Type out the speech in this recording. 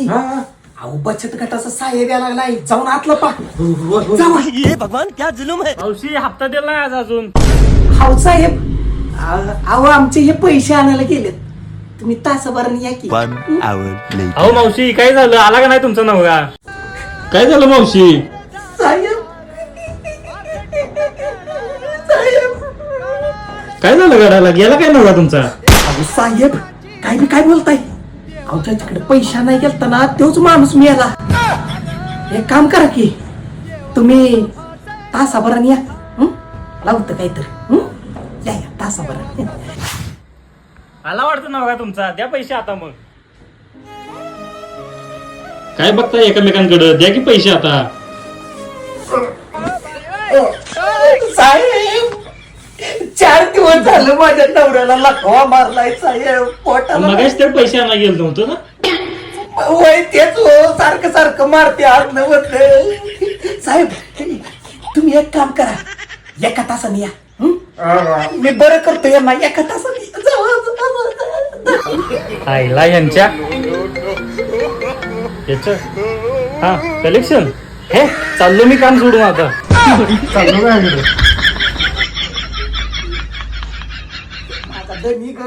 की अहो बचत गटाचा साहेब यायला लागलाय जाऊन आतलं पा जाऊ ये भगवान क्या जुलूम है. मावशी हप्ता दिला नाही आज अजून. हाऊ साहेब अहो आमचे हे पैसे आणायला गेलेत तुम्ही तासाभराने या की 1 hour later. अहो मावशी काय झालं, आला का नाही तुमचा नवरा? काय झालं मावशी? साहेब साहेब काय झालं गडाला, गेला काय नवरा तुमचा? अहो साहेब काय बोलताय अहो त्याच्याकडे पैसा नाही गेलता ना तोच माणूस मिळाला. एक काम करा की तुम्ही तासाभराने या लावतं काहीतरी या तासाभराने. आला वाटतं नवरा तुमचा, द्या पैसे आता. मग काय बघताय एकमेकांकडे, द्या की पैसे आता. साहेब 4 दिवस झालं माझ्या नवऱ्याला लखवा मारलाय साहेब पोटाला. मगाच तर पैसे आणायला गेलो नव्हतं ना. वय तेच हो सारखं मारते आतलं म्हणलं. साहेब तुम्ही एक काम करा एका तासाने या मी बरं करतो यांना एका तासाने आईला यांच्या हा कलेक्शन हे चाललो मी काम सोडून आता. चाललो काय माझा धनी ग